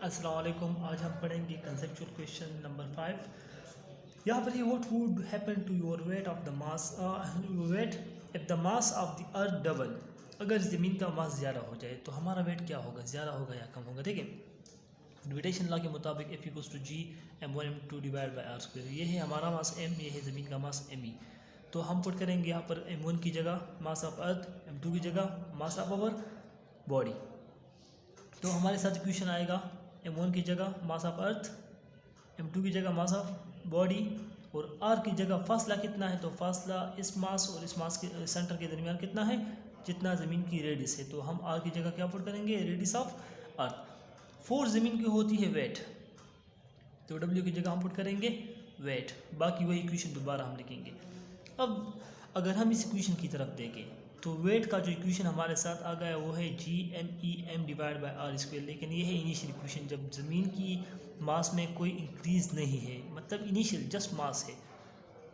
अस्सलाम वालेकुम। आज हम पढ़ेंगे कंसेप्चुअल क्वेश्चन नंबर 5। यहाँ पर what would happen to your weight of the mass weight if the mass of the earth double. अगर ज़मीन का मास ज़्यादा हो जाए तो हमारा वेट क्या होगा, ज़्यादा होगा या कम होगा। देखिए, ग्रेविटेशन लॉ के मुताबिक F equals to G m1 m2 divide by r square. ये है हमारा मास m, ये है ज़मीन का मास me। तो हम पुट करेंगे यहाँ पर m1 की जगह मास ऑफ अर्थ, m2 की जगह मास ऑफ आवर बॉडी। तो हमारे साथ इक्वेशन आएगा m1 की जगह मास ऑफ अर्थ, m2 की जगह मास ऑफ बॉडी और r की जगह फासला कितना है। तो फासला इस मास और इस मास के सेंटर के दरमियान कितना है, जितना ज़मीन की रेडियस है। तो हम r की जगह क्या पुट करेंगे, रेडियस ऑफ अर्थ। फोर्स ज़मीन की होती है वेट, तो w की जगह हम पुट करेंगे वेट। बाकी वही इक्वेशन दोबारा हम लिखेंगे। अब अगर हम इस इक्वेशन की तरफ देखें तो वेट का जो इक्वेशन हमारे साथ आ गया वो है G M E m divide by r square. लेकिन ये है इनिशियल इक्वेशन, जब ज़मीन की मास में कोई इंक्रीज़ नहीं है, मतलब इनिशियल जस्ट मास है।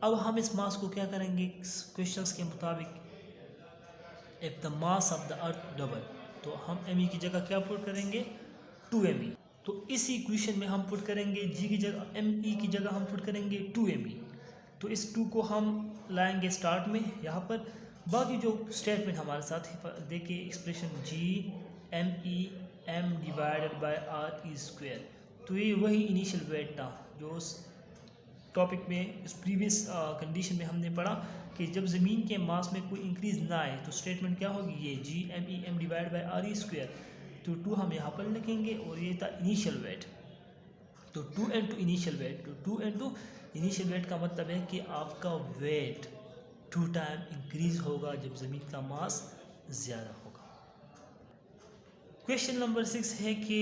अब हम इस मास को क्या करेंगे, क्वेश्चंस के मुताबिक if the mass of the earth double, तो हम एम ई की जगह क्या पुट करेंगे 2 me। तो इस इक्वेशन में हम पुट करेंगे जी की जगह एम ई की जगह हम पुट करेंगे 2 me। तो इस 2 को हम लाएंगे स्टार्ट में यहाँ पर। बाकी जो स्टेटमेंट हमारे साथ है देखिए, expression G M E m divided by r E square. तो ये वही इनिशियल वेट था जो उस टॉपिक में इस प्रीवियस कंडीशन में हमने पढ़ा कि जब ज़मीन के मास में कोई इंक्रीज़ ना आए तो स्टेटमेंट क्या होगी, ये G M E m divide by r E square. तो 2 हम यहाँ पर लिखेंगे और ये था इनिशियल वेट। तो 2 इंटू इनिशियल वेट, तो 2 इंटू इनिशियल वेट का मतलब है कि आपका वेट 2 टाइम इंक्रीज़ होगा जब ज़मीन का मास ज़्यादा होगा। क्वेश्चन नंबर 6 है कि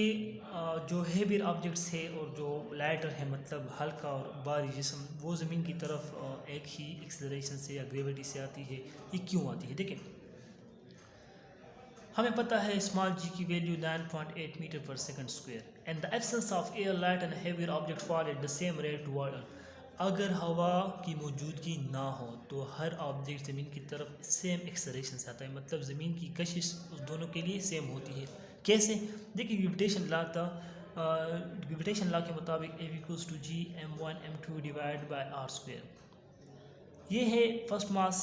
जो हेवियर ऑब्जेक्ट्स है और जो लाइटर है, मतलब हल्का और भारी जिस्म, वो ज़मीन की तरफ एक ही एक्सेलरेशन से या ग्रेविटी से आती है। ये क्यों आती है, देखें। हमें पता है स्मॉल जी की value 9.8 metre per second square and the absence of air light and heavier object fall at the same rate toward earth. अगर हवा की मौजूदगी ना हो तो हर ऑब्जेक्ट ज़मीन की तरफ सेम एक्सेलरेशन से आता है, मतलब ज़मीन की कशिश उस दोनों के लिए सेम होती है। कैसे, देखिए, ग्रेविटेशन लॉ के मुताबिक F equals to G m1 m2 divide by r square. ये है first mass,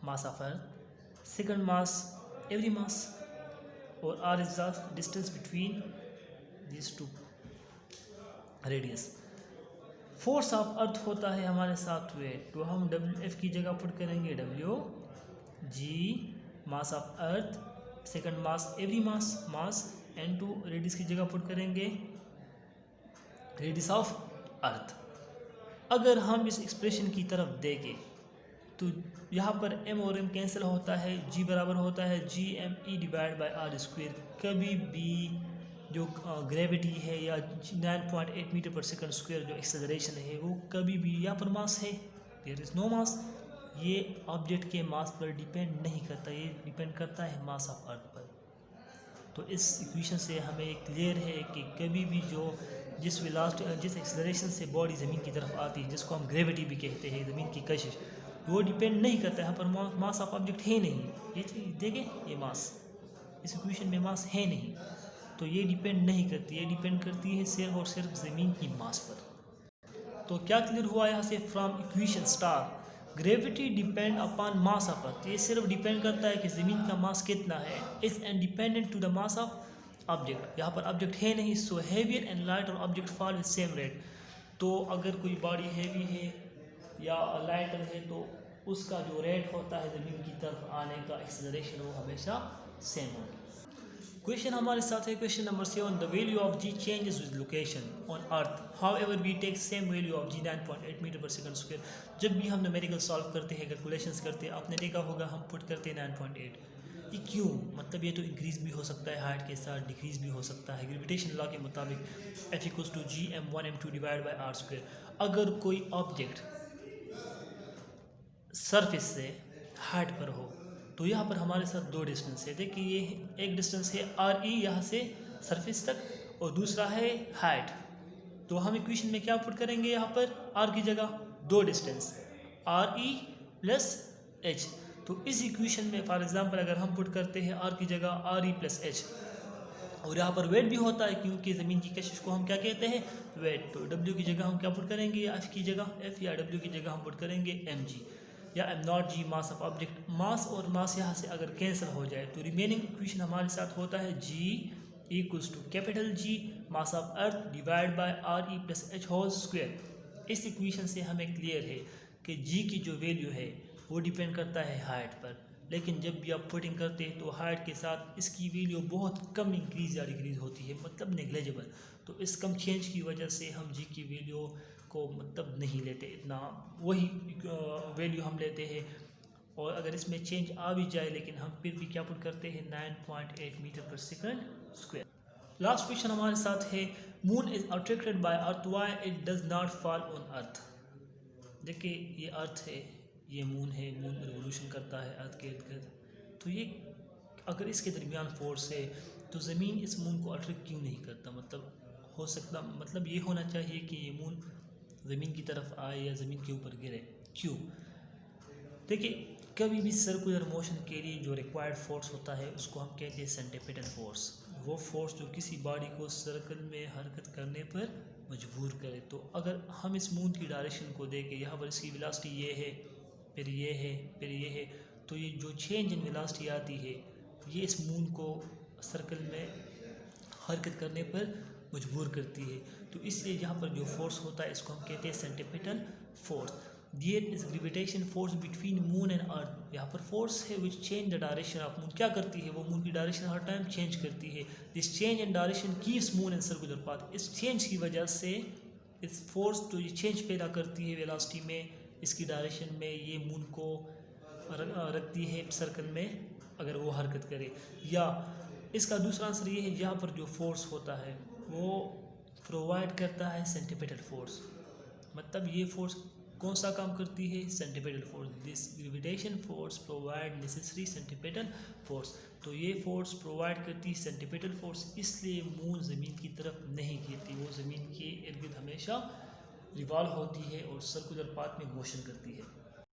mass of earth, second mass every mass, और r is the distance between this two radius. Force of earth होता है हमारे साथ wait, तो हम F की जगह पुट करेंगे W G mass of earth, second mass every mass n2 radius की जगह पुट करेंगे रेडियस ऑफ अर्थ। अगर हम इस एक्सप्रेशन की तरफ देखें तो यहाँ पर m और m कैंसिल होता है, g बराबर होता है G M E divide by r square. कभी भी जो ग्रेविटी है या 9.8 मीटर पर सेकंड स्क्वायर जो एक्सेलरेशन है वो कभी भी यहाँ पर मास है, देयर इज़ नो मास। ये ऑब्जेक्ट के मास पर डिपेंड नहीं करता, ये डिपेंड करता है मास ऑफ अर्थ पर। तो इस इक्वेशन से हमें क्लियर है कि कभी भी जिस एक्सेलरेशन से बॉडी ज़मीन की तरफ आती है, जिसको हम ग्रेविटी भी कहते हैं, ज़मीन की कशिश, वो डिपेंड नहीं करता है। यहाँ पर मास ऑफ ऑब्जेक्ट है नहीं, ये चीज़ देखें, ये मास इस इक्वेशन में मास है नहीं, तो ये डिपेंड नहीं करती, ये डिपेंड करती है सिर्फ और सिर्फ ज़मीन की मास पर। तो क्या क्लियर हुआ यहाँ से, from equation star gravity depend upon mass of अर्थ। ये सिर्फ डिपेंड करता है कि ज़मीन का मास कितना है, is independent to the mass of object. यहाँ पर ऑब्जेक्ट है नहीं, so heavier and lighter object fall with same rate. तो अगर कोई बॉडी हैवी है या लाइटर है तो उसका जो रेट होता है ज़मीन की तरफ आने का, एक्सेलरेशन, वो हमेशा सेम होगा। क्वेश्चन हमारे साथ है question number 7। The value of G changes with location on earth, however we take same value of G 9.8 metre per second square. जब भी हम न्यूमेरिकल सॉल्व करते हैं, कैलकुलेशंस करते हैं, आपने देखा होगा हम पुट करते हैं 9.8। ये क्यों, मतलब ये तो इंक्रीज़ भी हो सकता है हाइट के साथ, डिक्रीज़ भी हो सकता है। ग्रेविटेशन लॉ के मुताबिक F equals to G m1 m2 divide by r square. अगर कोई ऑब्जेक्ट सरफेस से हाइट पर हो तो यहाँ पर हमारे साथ दो डिस्टेंस है। देखिए, ये एक डिस्टेंस है आर ई यहाँ से सरफेस तक, और दूसरा है हाइट। तो हम इक्वेशन में क्या पुट करेंगे, यहाँ पर आर की जगह दो distance are e plus H. तो इस इक्वेशन में फॉर एग्जांपल अगर हम पुट करते हैं आर की जगह आर ई प्लस एच, और यहाँ पर वेट भी होता है, क्योंकि ज़मीन की कशिश को हम क्या कहते हैं, वेट। तो डब्ल्यू की जगह हम क्या पुट करेंगे, एफ की जगह एफ, या डब्ल्यू की जगह हम पुट करेंगे एम जी या m not g, mass of object. Mass और मास यहाँ से अगर कैंसिल हो जाए तो रिमेनिंग इक्वेशन हमारे साथ होता है g equals to capital G mass of earth divide by r e plus h whole square. इस इक्वेशन से हमें क्लियर है कि जी की जो वैल्यू है वो डिपेंड करता है हाइट पर, लेकिन जब भी आप पुटिंग करते हैं तो हाइट के साथ इसकी वैल्यू बहुत कम इंक्रीज या डिक्रीज होती है, मतलब नेग्लेजिबल। तो इस कम चेंज की वजह से हम जी की वैल्यू को मतलब नहीं लेते इतना, वही वैल्यू हम लेते हैं। और अगर इसमें चेंज आ भी जाए लेकिन हम फिर भी क्या पुट करते हैं 9.8 metre per second square. Last question हमारे साथ है, moon is attracted by earth why it does not fall on earth. देखिए ये अर्थ है, ये मून है, मून रिवोल्यूशन करता है अर्थ के इर्द गिर्द, तो ये अगर इसके दरमियान फोर्स है तो ज़मीन इस मून को अट्रैक्ट क्यों नहीं करता, मतलब हो सकता, मतलब ये होना चाहिए कि ये मून ज़मीन की तरफ आए या ज़मीन के ऊपर गिरे, क्यों। देखिए कभी भी सर्कुलर मोशन के लिए जो रिक्वायर्ड फोर्स होता है उसको हम कहते हैं सेंट्रीपिटल फोर्स। वो फोर्स जो किसी बॉडी को सर्कल में हरकत करने पर मजबूर करे। तो अगर हम इस मून की डायरेक्शन को देखें, यहाँ पर इसकी वेलोसिटी ये है, फिर ये है, फिर ये है, तो ये जो चेंज इन वेलोसिटी आती है ये इस मून को सर्कल में हरकत करने पर मजबूर करती है। तो इसलिए यहाँ पर जो फोर्स होता है इसको हम कहते हैं centripetal force. There is gravitation force between moon and earth. यहाँ पर फोर्स है which change the direction of moon. क्या करती है वो, मून की डायरेक्शन हर टाइम चेंज करती है। This change in direction keeps moon in circular path. इस चेंज की वजह से इस फोर्स जो ये चेंज पैदा करती है वेलोसिटी में, इसकी डायरेक्शन में, ये मून को रखती है सर्कल में अगर वो हरकत करे। या इसका दूसरा आंसर ये है, यहाँ पर जो फोर्स होता है वो प्रोवाइड करता है सेंट्रीपिटल फोर्स। मतलब ये फोर्स कौन सा काम करती है, centripetal force. This gravitation force provide necessary centripetal force. तो ये फोर्स प्रोवाइड करती है सेंट्रीपिटल फोर्स, इसलिए मून ज़मीन की तरफ नहीं गिरती, वो ज़मीन के इर्द गिर्द हमेशा रिवॉल्व होती है और सर्कुलर पाथ में मोशन करती है।